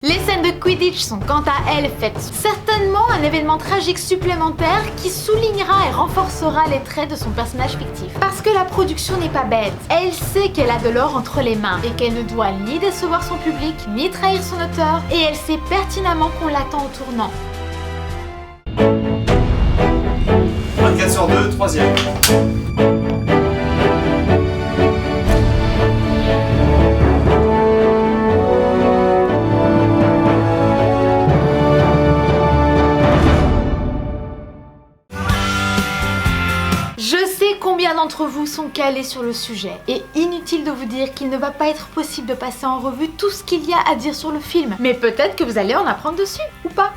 Les scènes de Quidditch sont quant à elles faites certainement un événement tragique supplémentaire qui soulignera et renforcera les traits de son personnage fictif. Parce que la production n'est pas bête, elle sait qu'elle a de l'or entre les mains et qu'elle ne doit ni décevoir son public, ni trahir son auteur, et elle sait pertinemment qu'on l'attend au tournant. 24 sur 2, troisième. Je sais combien d'entre vous sont calés sur le sujet, et inutile de vous dire qu'il ne va pas être possible de passer en revue tout ce qu'il y a à dire sur le film, mais peut-être que vous allez en apprendre dessus, ou pas.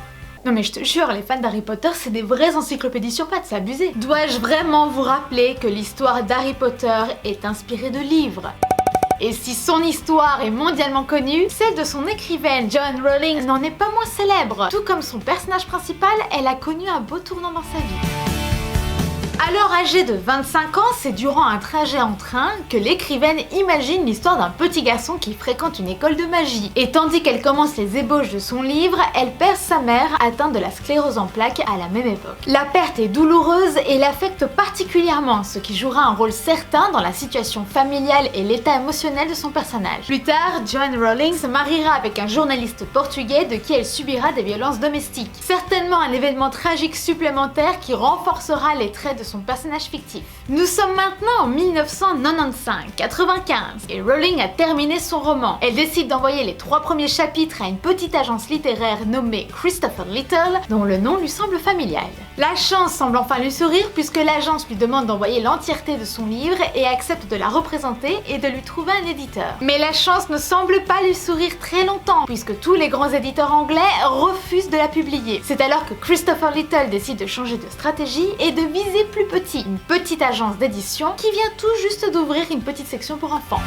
Non mais je te jure, les fans d'Harry Potter, c'est des vraies encyclopédies sur pattes, c'est abusé. Dois-je vraiment vous rappeler que l'histoire d'Harry Potter est inspirée de livres ? Et si son histoire est mondialement connue, celle de son écrivaine Joanne Rowling n'en est pas moins célèbre. Tout comme son personnage principal, elle a connu un beau tournant dans sa vie. Alors âgée de 25 ans, c'est durant un trajet en train que l'écrivaine imagine l'histoire d'un petit garçon qui fréquente une école de magie. Et tandis qu'elle commence les ébauches de son livre, elle perd sa mère atteinte de la sclérose en plaques à la même époque. La perte est douloureuse et l'affecte particulièrement, ce qui jouera un rôle certain dans la situation familiale et l'état émotionnel de son personnage. Plus tard, Joanne Rowling se mariera avec un journaliste portugais de qui elle subira des violences domestiques. Certainement un événement tragique supplémentaire qui renforcera les traits de son personnage fictif. Nous sommes maintenant en 1995, et Rowling a terminé son roman. Elle décide d'envoyer les 3 premiers chapitres à une petite agence littéraire nommée Christopher Little, dont le nom lui semble familial. La chance semble enfin lui sourire puisque l'agence lui demande d'envoyer l'entièreté de son livre et accepte de la représenter et de lui trouver un éditeur. Mais la chance ne semble pas lui sourire très longtemps puisque tous les grands éditeurs anglais refusent de la publier. C'est alors que Christopher Little décide de changer de stratégie et de viser plus petit, une petite agence d'édition qui vient tout juste d'ouvrir une petite section pour enfants.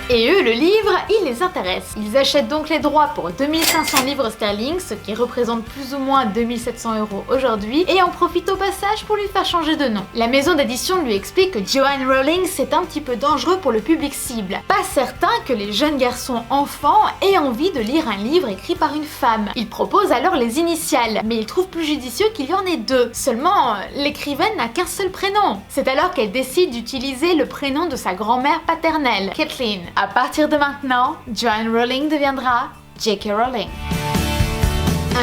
Et eux, le livre, il les intéresse. Ils achètent donc les droits pour 2500 livres sterling, ce qui représente plus ou moins 2700 € aujourd'hui, et en profitent au passage pour lui faire changer de nom. La maison d'édition lui explique que Joanne Rowling, c'est un petit peu dangereux pour le public cible. Pas certain que les jeunes garçons enfants aient envie de lire un livre écrit par une femme. Il propose alors les initiales, mais il trouve plus judicieux qu'il y en ait 2. Seulement, l'écrivaine n'a qu'un seul prénom. C'est alors qu'elle décide d'utiliser le prénom de sa grand-mère paternelle, Kathleen. À partir de maintenant, Joanne Rowling deviendra J.K. Rowling.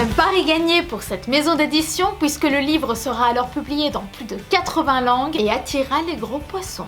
Un pari gagné pour cette maison d'édition puisque le livre sera alors publié dans plus de 80 langues et attirera les gros poissons.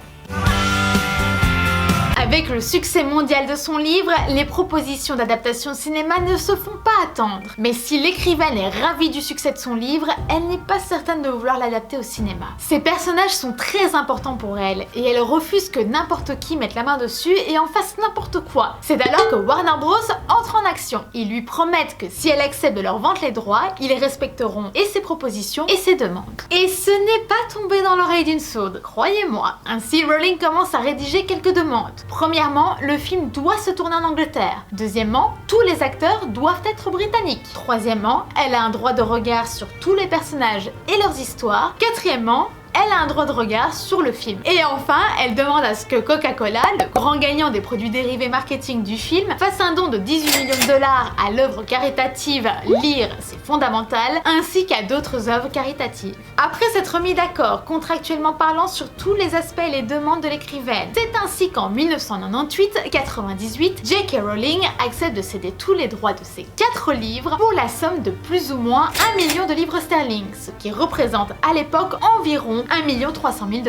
Avec le succès mondial de son livre, les propositions d'adaptation cinéma ne se font pas attendre. Mais si l'écrivaine est ravie du succès de son livre, elle n'est pas certaine de vouloir l'adapter au cinéma. Ses personnages sont très importants pour elle, et elle refuse que n'importe qui mette la main dessus et en fasse n'importe quoi. C'est alors que Warner Bros entre en action. Ils lui promettent que si elle accepte de leur vendre les droits, ils respecteront et ses propositions et ses demandes. Et ce n'est pas tombé dans l'oreille d'une sourde, croyez-moi. Ainsi, Rowling commence à rédiger quelques demandes. Premièrement, le film doit se tourner en Angleterre. Deuxièmement, tous les acteurs doivent être britanniques. Troisièmement, elle a un droit de regard sur tous les personnages et leurs histoires. Quatrièmement, elle a un droit de regard sur le film. Et enfin, elle demande à ce que Coca-Cola, le grand gagnant des produits dérivés marketing du film, fasse un don de 18 millions de dollars à l'œuvre caritative Lire, c'est fondamental, ainsi qu'à d'autres œuvres caritatives. Après s'être mis d'accord, contractuellement parlant, sur tous les aspects et les demandes de l'écrivaine, c'est ainsi qu'en 1998, J.K. Rowling accepte de céder tous les droits de ses 4 livres pour la somme de plus ou moins 1 million de livres sterling, ce qui représente à l'époque environ 1 300 000 $.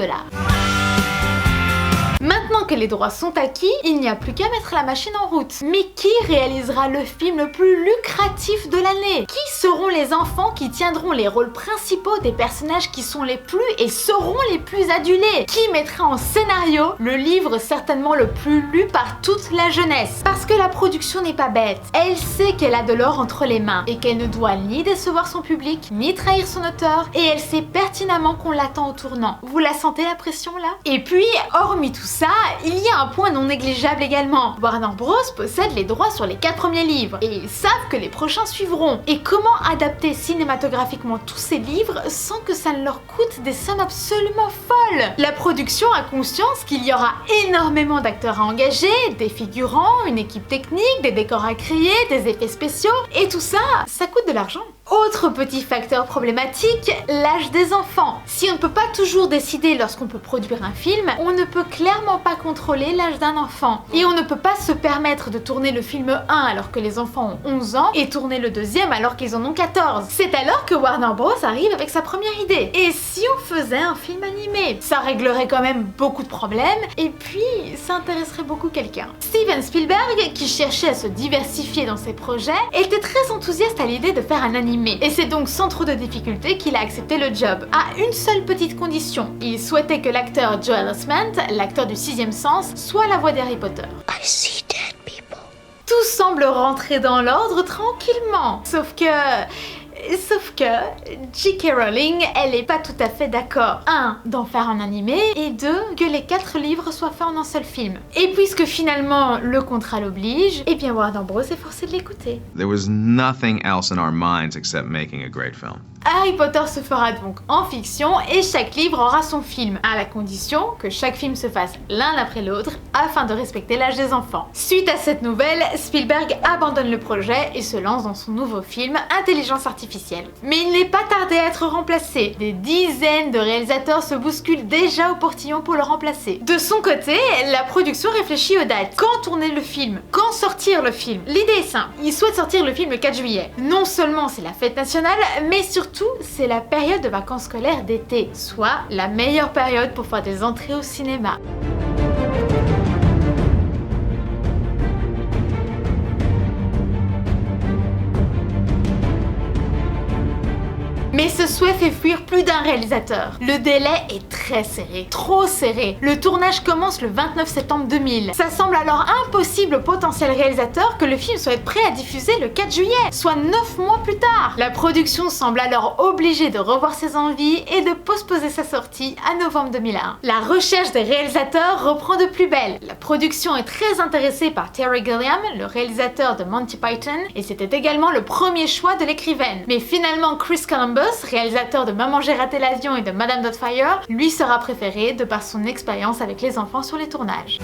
Maintenant que les droits sont acquis, il n'y a plus qu'à mettre la machine en route. Mais qui réalisera le film le plus lucratif de l'année? Qui seront les enfants qui tiendront les rôles principaux des personnages qui sont les plus et seront les plus adulés? Qui mettra en scénario le livre certainement le plus lu par toute la jeunesse? Parce que la production n'est pas bête. Elle sait qu'elle a de l'or entre les mains et qu'elle ne doit ni décevoir son public, ni trahir son auteur, et elle sait pertinemment qu'on l'attend au tournant. Vous la sentez la pression là? Et puis, hormis tout ça, il y a un point non négligeable également. Warner Bros possède les droits sur les 4 premiers livres et ils savent que les prochains suivront. Et comment adapter cinématographiquement tous ces livres sans que ça ne leur coûte des sommes absolument folles? La production a conscience qu'il y aura énormément d'acteurs à engager, des figurants, une équipe technique, des décors à créer, des effets spéciaux, et tout ça, ça coûte de l'argent. Autre petit facteur problématique, l'âge des enfants. Si on ne peut pas toujours décider lorsqu'on peut produire un film, on ne peut clairement pas contrôler l'âge d'un enfant. Et on ne peut pas se permettre de tourner le film 1 alors que les enfants ont 11 ans et tourner le deuxième alors qu'ils en ont 14. C'est alors que Warner Bros arrive avec sa première idée. Et si on faisait un film animé? Ça réglerait quand même beaucoup de problèmes et puis ça intéresserait beaucoup quelqu'un. Steven Spielberg, qui cherchait à se diversifier dans ses projets, était très enthousiaste à l'idée de faire un animé. Et c'est donc sans trop de difficultés qu'il a accepté le job, à une seule petite condition. Il souhaitait que l'acteur Joel Osment, l'acteur du Sixième Sens, soit la voix d'Harry Potter. I see dead people. Tout semble rentrer dans l'ordre tranquillement, sauf que J.K. Rowling, elle est pas tout à fait d'accord. 1. D'en faire un animé, et 2. Que les 4 livres soient faits en un seul film. Et puisque finalement le contrat l'oblige, eh bien Warner Bros est forcé de l'écouter. There was nothing else in our minds except making a great film. Harry Potter se fera donc en fiction et chaque livre aura son film, à la condition que chaque film se fasse l'un après l'autre afin de respecter l'âge des enfants. Suite à cette nouvelle, Spielberg abandonne le projet et se lance dans son nouveau film Intelligence Artificielle. Mais il n'est pas tardé à être remplacé. Des dizaines de réalisateurs se bousculent déjà au portillon pour le remplacer. De son côté, la production réfléchit aux dates. Quand tourner le film? Quand sortir le film? L'idée est simple, ils souhaitent sortir le film le 4 juillet. Non seulement c'est la fête nationale, mais surtout c'est la période de vacances scolaires d'été, soit la meilleure période pour faire des entrées au cinéma. Mais ce souhait fait fuir plus d'un réalisateur. Le délai est très serré, trop serré. Le tournage commence le 29 septembre 2000. Ça semble alors impossible au potentiel réalisateur que le film soit prêt à diffuser le 4 juillet, soit 9 mois plus tard. La production semble alors obligée de revoir ses envies et de postposer sa sortie à novembre 2001. La recherche des réalisateurs reprend de plus belle. La production est très intéressée par Terry Gilliam, le réalisateur de Monty Python, et c'était également le premier choix de l'écrivaine. Mais finalement, Chris Columbus, réalisateur de Maman j'ai raté l'avion et de Madame Doubtfire, lui sera préféré de par son expérience avec les enfants sur les tournages.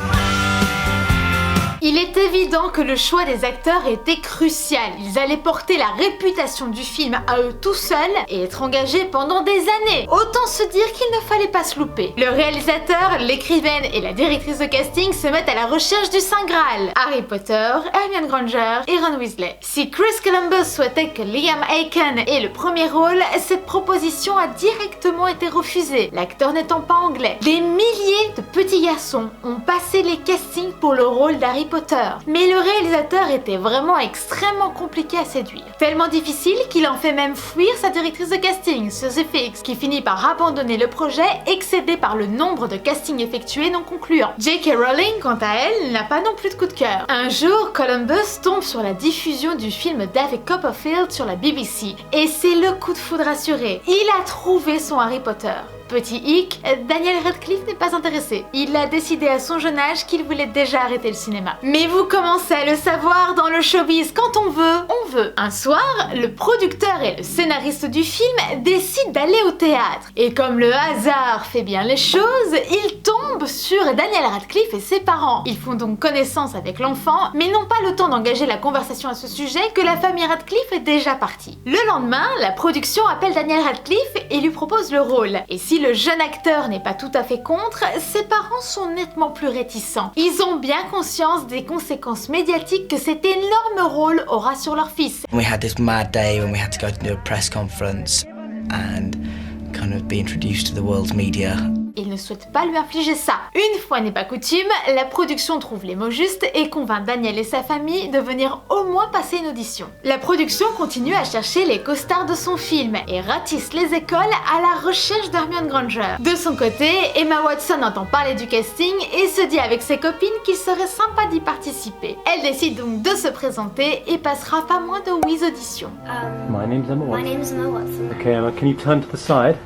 Il est évident que le choix des acteurs était crucial. Ils allaient porter la réputation du film à eux tout seuls et être engagés pendant des années. Autant se dire qu'il ne fallait pas se louper. Le réalisateur, l'écrivaine et la directrice de casting se mettent à la recherche du Saint Graal. Harry Potter, Hermione Granger et Ron Weasley. Si Chris Columbus souhaitait que Liam Aiken ait le premier rôle, cette proposition a directement été refusée, l'acteur n'étant pas anglais. Des milliers de petits garçons ont passé les castings pour le rôle d'Harry Potter, mais le réalisateur était vraiment extrêmement compliqué à séduire. Tellement difficile qu'il en fait même fuir sa directrice de casting, Suzy Fix, qui finit par abandonner le projet, excédé par le nombre de castings effectués non concluants. J.K. Rowling, quant à elle, n'a pas non plus de coup de cœur. Un jour, Columbus tombe sur la diffusion du film David Copperfield sur la BBC, et c'est le coup de foudre assuré. Il a trouvé son Harry Potter. Petit hic, Daniel Radcliffe n'est pas intéressé. Il a décidé à son jeune âge qu'il voulait déjà arrêter le cinéma. Mais vous commencez à le savoir, dans le showbiz, quand on veut, on veut. Un soir, le producteur et le scénariste du film décident d'aller au théâtre. Et comme le hasard fait bien les choses, ils tombent sur Daniel Radcliffe et ses parents. Ils font donc connaissance avec l'enfant, mais n'ont pas le temps d'engager la conversation à ce sujet que la famille Radcliffe est déjà partie. Le lendemain, la production appelle Daniel Radcliffe et lui propose le rôle. Et si le jeune acteur n'est pas tout à fait contre, ses parents sont nettement plus réticents. Ils ont bien conscience des conséquences médiatiques que cet énorme rôle aura sur leur fils. We had this mad day when we had to go to do a press conference and kind of be introduced to the world's media. Il ne souhaite pas lui infliger ça. Une fois n'est pas coutume, la production trouve les mots justes et convainc Daniel et sa famille de venir au moins passer une audition. La production continue à chercher les co-stars de son film et ratisse les écoles à la recherche d'Hermione Granger. De son côté, Emma Watson entend parler du casting et se dit avec ses copines qu'il serait sympa d'y participer. Elle décide donc de se présenter et passera pas moins de 8 auditions. My name's Emma Watson. Okay, Emma, can you turn to the side?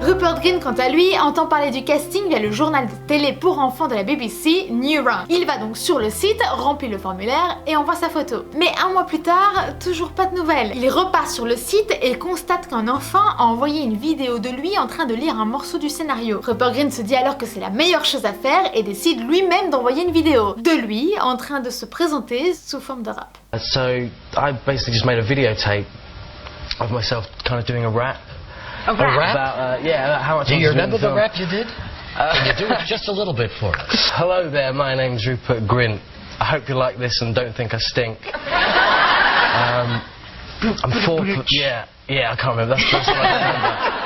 Rupert Grint, quant à lui, entend parler du casting via le journal de télé pour enfants de la BBC, Newrun. Il va donc sur le site, remplit le formulaire et envoie sa photo. Mais un mois plus tard, toujours pas de nouvelles. Il repart sur le site et constate qu'un enfant a envoyé une vidéo de lui en train de lire un morceau du scénario. Rupert Grint se dit alors que c'est la meilleure chose à faire et décide lui-même d'envoyer une vidéo de lui en train de se présenter sous forme de rap. So I basically just made a videotape of myself kind of doing a rap. A rap? About, yeah, how much Do I you was doing remember the film. rap you did? Can you do it just a little bit for us? Hello there, my name's Rupert Grint. I hope you like this and don't think I stink. I'm 4 foot. Yeah, I can't remember. That's what I remember.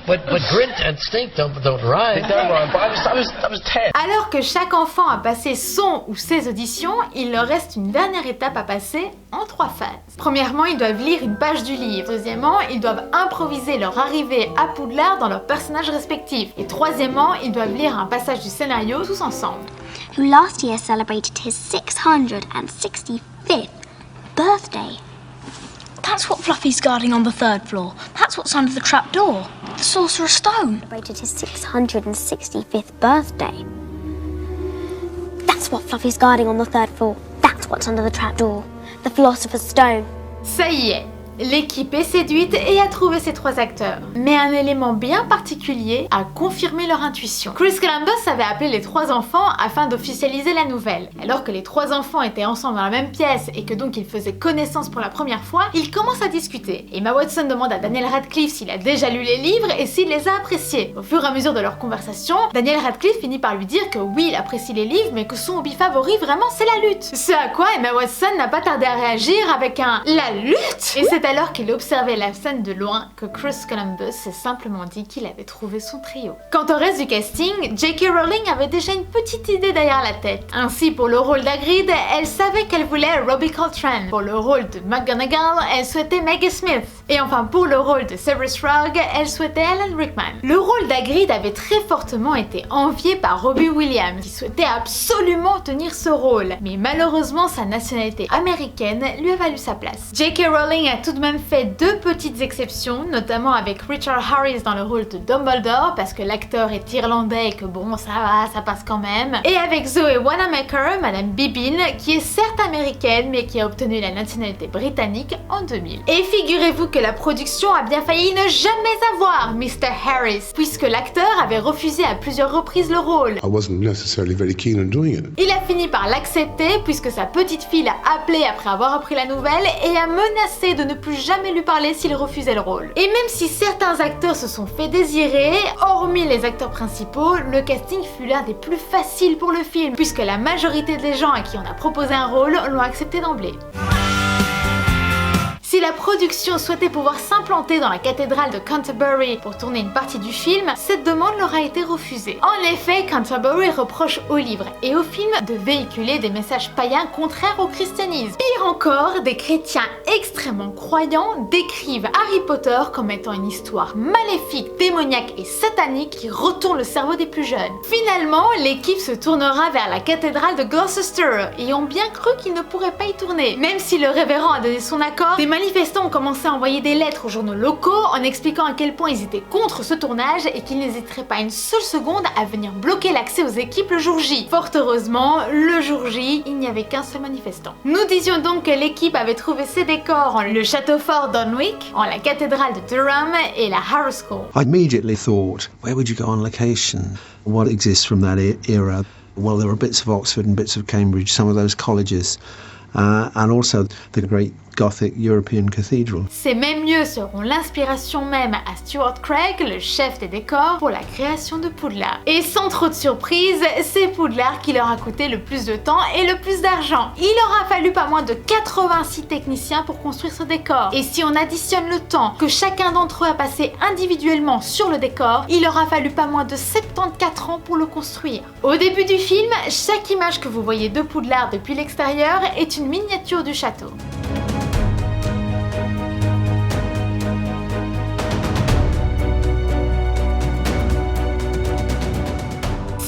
But Grint and Stink don't rhyme. They don't rhyme, but I was 10. Alors que chaque enfant a passé son ou ses auditions, il leur reste une dernière étape à passer en 3 phases. Premièrement, ils doivent lire une page du livre. Deuxièmement, ils doivent improviser leur arrivée à Poudlard dans leurs personnages respectifs. Et troisièmement, ils doivent lire un passage du scénario tous ensemble. Who last year celebrated his 665th birthday. That's what Fluffy's guarding on the 3rd floor. That's what's under the trapdoor. The Sorcerer's Stone. Celebrated his 665th birthday. That's what Fluffy's guarding on the 3rd floor. That's what's under the trapdoor. The Philosopher's Stone. Ça y est, l'équipe est séduite et a trouvé ces 3 acteurs. Mais un élément bien particulier a confirmé leur intuition. Chris Columbus avait appelé les 3 enfants afin d'officialiser la nouvelle. Alors que les 3 enfants étaient ensemble dans la même pièce et que donc ils faisaient connaissance pour la première fois, ils commencent à discuter. Emma Watson demande à Daniel Radcliffe s'il a déjà lu les livres et s'il les a appréciés. Au fur et à mesure de leur conversation, Daniel Radcliffe finit par lui dire que oui, il apprécie les livres, mais que son hobby favori vraiment c'est la lutte. Ce à quoi Emma Watson n'a pas tardé à réagir avec un « la lutte ?» Et c'est alors qu'il observait la scène de loin que Chris Columbus s'est simplement dit qu'il avait trouvé son trio. Quant au reste du casting, J.K. Rowling avait déjà une petite idée derrière la tête. Ainsi, pour le rôle d'Hagrid, elle savait qu'elle voulait Robbie Coltrane. Pour le rôle de McGonagall, elle souhaitait Maggie Smith. Et enfin, pour le rôle de Severus Rogue, elle souhaitait Alan Rickman. Le rôle d'Hagrid avait très fortement été envié par Robbie Williams, qui souhaitait absolument tenir ce rôle. Mais malheureusement, sa nationalité américaine lui a valu sa place. J.K. Rowling a tout de même fait 2 petites exceptions, notamment avec Richard Harris dans le rôle de Dumbledore, parce que l'acteur est irlandais et que bon, ça va, ça passe quand même. Et avec Zoe Wanamaker, Madame Bibbin, qui est certes américaine, mais qui a obtenu la nationalité britannique en 2000. Et figurez-vous que la production a bien failli ne jamais avoir Mr. Harris, puisque l'acteur avait refusé à plusieurs reprises le rôle. I wasn't necessarily very keen on doing it. Il a fini par l'accepter, puisque sa petite fille l'a appelé après avoir appris la nouvelle et a menacé de ne plus jamais lui parler s'il refusait le rôle. Et même si certains acteurs se sont fait désirer, hormis les acteurs principaux, le casting fut l'un des plus faciles pour le film, puisque la majorité des gens à qui on a proposé un rôle l'ont accepté d'emblée. Si la production souhaitait pouvoir s'implanter dans la cathédrale de Canterbury pour tourner une partie du film, cette demande leur a été refusée. En effet, Canterbury reproche au livre et au film de véhiculer des messages païens contraires au christianisme. Pire encore, des chrétiens extrêmement croyants décrivent Harry Potter comme étant une histoire maléfique, démoniaque et satanique qui retourne le cerveau des plus jeunes. Finalement, l'équipe se tournera vers la cathédrale de Gloucester et ont bien cru qu'ils ne pourraient pas y tourner. Même si le révérend a donné son accord, des manifestants ont commencé à envoyer des lettres aux journaux locaux en expliquant à quel point ils étaient contre ce tournage et qu'ils n'hésiteraient pas une seule seconde à venir bloquer l'accès aux équipes le jour J. Fort heureusement, le jour J, il n'y avait qu'un seul manifestant. Nous disions donc que l'équipe avait trouvé ses décors en le château fort d'Onwick, en la cathédrale de Durham et la Harrow School. I immediately thought, where would you go on location? What exists from that era? Well, there were bits of Oxford and bits of Cambridge, some of those colleges, and also the great Gothic European Cathedral. Ces mêmes lieux seront l'inspiration même à Stuart Craig, le chef des décors, pour la création de Poudlard. Et sans trop de surprise, c'est Poudlard qui leur a coûté le plus de temps et le plus d'argent. Il aura fallu pas moins de 86 techniciens pour construire ce décor. Et si on additionne le temps que chacun d'entre eux a passé individuellement sur le décor, il aura fallu pas moins de 74 ans pour le construire. Au début du film, chaque image que vous voyez de Poudlard depuis l'extérieur est une miniature du château.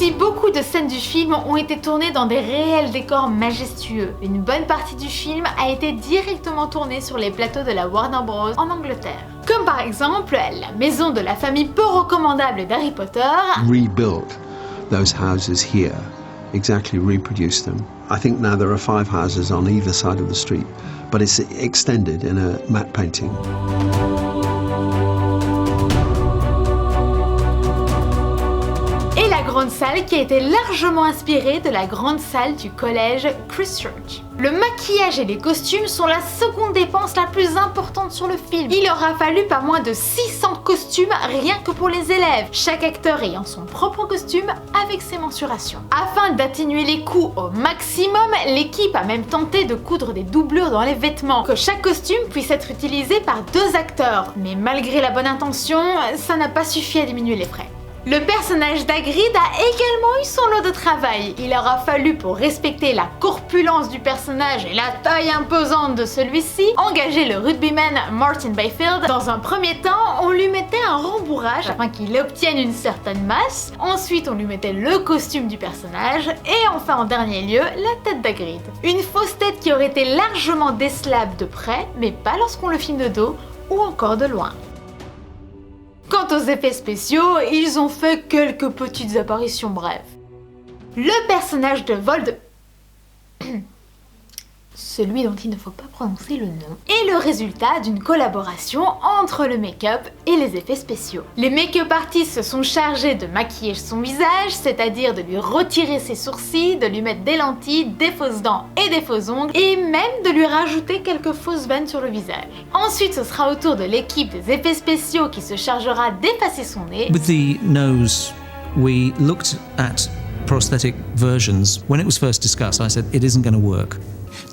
Si beaucoup de scènes du film ont été tournées dans des réels décors majestueux, une bonne partie du film a été directement tournée sur les plateaux de la Warner Bros. En Angleterre. Comme par exemple la maison de la famille peu recommandable d'Harry Potter. Rebuilt those houses here, exactly reproduced them. I think now there are 5 houses on either side of the street, but it's extended in a matte painting. Et la grande salle qui a été largement inspirée de la grande salle du collège Christ Church. Le maquillage et les costumes sont la seconde dépense la plus importante sur le film. Il aura fallu pas moins de 600 costumes rien que pour les élèves, chaque acteur ayant son propre costume avec ses mensurations. Afin d'atténuer les coûts au maximum, l'équipe a même tenté de coudre des doublures dans les vêtements, que chaque costume puisse être utilisé par 2 acteurs. Mais malgré la bonne intention, ça n'a pas suffi à diminuer les frais. Le personnage d'Hagrid a également eu son lot de travail. Il aura fallu, pour respecter la corpulence du personnage et la taille imposante de celui-ci, engager le rugbyman Martin Bayfield. Dans un premier temps, on lui mettait un rembourrage afin qu'il obtienne une certaine masse. Ensuite, on lui mettait le costume du personnage. Et enfin, en dernier lieu, la tête d'Hagrid. Une fausse tête qui aurait été largement décelable de près, mais pas lorsqu'on le filme de dos ou encore de loin. Quant aux effets spéciaux, ils ont fait quelques petites apparitions brèves. Le personnage de celui dont il ne faut pas prononcer le nom, est le résultat d'une collaboration entre le make-up et les effets spéciaux. Les make-up artistes se sont chargés de maquiller son visage, c'est-à-dire de lui retirer ses sourcils, de lui mettre des lentilles, des fausses dents et des faux ongles, et même de lui rajouter quelques fausses veines sur le visage. Ensuite, ce sera au tour de l'équipe des effets spéciaux qui se chargera d'effacer son nez. With the nose, we looked at prosthetic versions. When it was first discussed, I said it isn't going to work.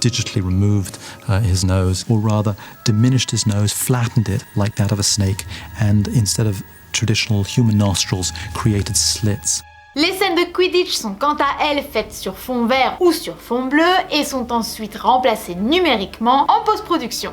Digitally removed his nose, or rather diminished his nose, flattened it like that of a snake, and instead of traditional human nostrils, created slits. Les scènes de Quidditch sont quant à elles faites sur fond vert ou sur fond bleu et sont ensuite remplacées numériquement en post-production.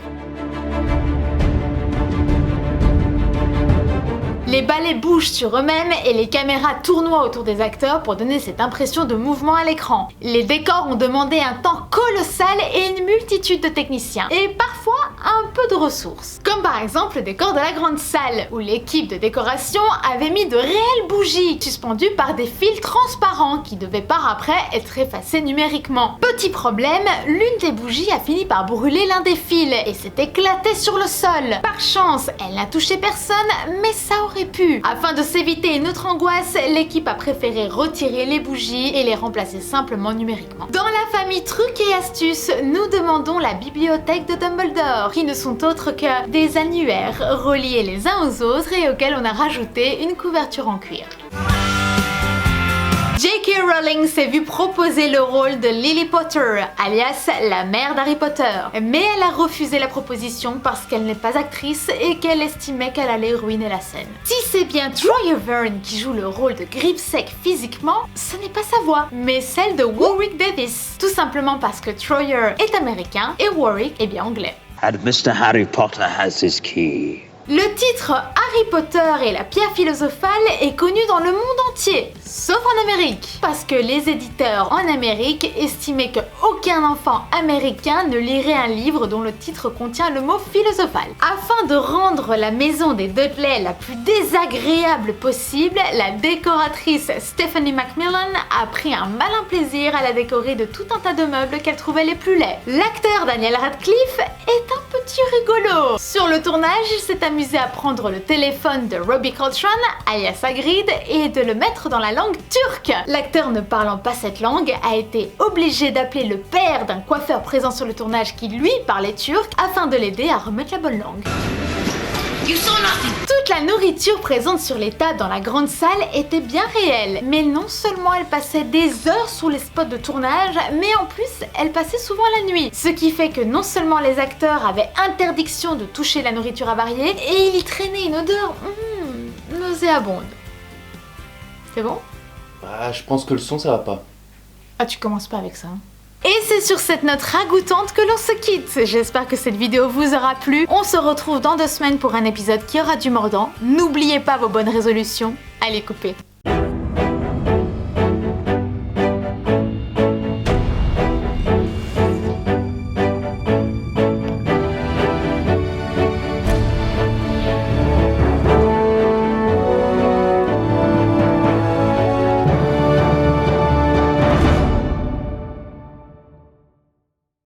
Les balais bougent sur eux-mêmes et les caméras tournoient autour des acteurs pour donner cette impression de mouvement à l'écran. Les décors ont demandé un temps colossal et une multitude de techniciens, et parfois un peu de ressources. Comme par exemple le décor de la grande salle, où l'équipe de décoration avait mis de réelles bougies, suspendues par des fils transparents qui devaient par après être effacés numériquement. Petit problème, l'une des bougies a fini par brûler l'un des fils et s'est éclatée sur le sol. Par chance, elle n'a touché personne, mais ça aurait pu. Afin de s'éviter une autre angoisse, l'équipe a préféré retirer les bougies et les remplacer simplement numériquement. Dans la famille trucs et astuces, nous demandons la bibliothèque de Dumbledore, qui ne sont autres que des annuaires reliés les uns aux autres et auxquels on a rajouté une couverture en cuir. J.K. Rowling s'est vue proposer le rôle de Lily Potter, alias la mère d'Harry Potter, mais elle a refusé la proposition parce qu'elle n'est pas actrice et qu'elle estimait qu'elle allait ruiner la scène. Si c'est bien Troy Verne qui joue le rôle de Gripsec physiquement, ce n'est pas sa voix, mais celle de Warwick Davis, tout simplement parce que Troyer est américain et Warwick est bien anglais. And Mr. Harry Potter has his key. Le titre Harry Potter et la pierre philosophale est connu dans le monde entier, sauf en Amérique, parce que les éditeurs en Amérique estimaient qu'aucun enfant américain ne lirait un livre dont le titre contient le mot philosophal. Afin de rendre la maison des Dudley la plus désagréable possible, la décoratrice Stephanie Macmillan a pris un malin plaisir à la décorer de tout un tas de meubles qu'elle trouvait les plus laids. L'acteur Daniel Radcliffe est un petit rigolo. Sur le tournage, il s'est amusé à prendre le téléphone de Robbie Coltrane, alias Hagrid, et de le mettre dans la langue turque. L'acteur ne parlant pas cette langue a été obligé d'appeler le père d'un coiffeur présent sur le tournage qui lui parlait turc afin de l'aider à remettre la bonne langue. Toute la nourriture présente sur les tables dans la grande salle était bien réelle, mais non seulement elle passait des heures sous les spots de tournage, mais en plus elle passait souvent la nuit, ce qui fait que non seulement les acteurs avaient interdiction de toucher la nourriture avariée, et il y traînait une odeur nauséabonde. C'est bon? Bah, je pense que le son ça va pas. Ah, tu commences pas avec ça. Et c'est sur cette note ragoûtante que l'on se quitte. J'espère que cette vidéo vous aura plu. On se retrouve dans 2 semaines pour un épisode qui aura du mordant. N'oubliez pas vos bonnes résolutions. Allez, coupez.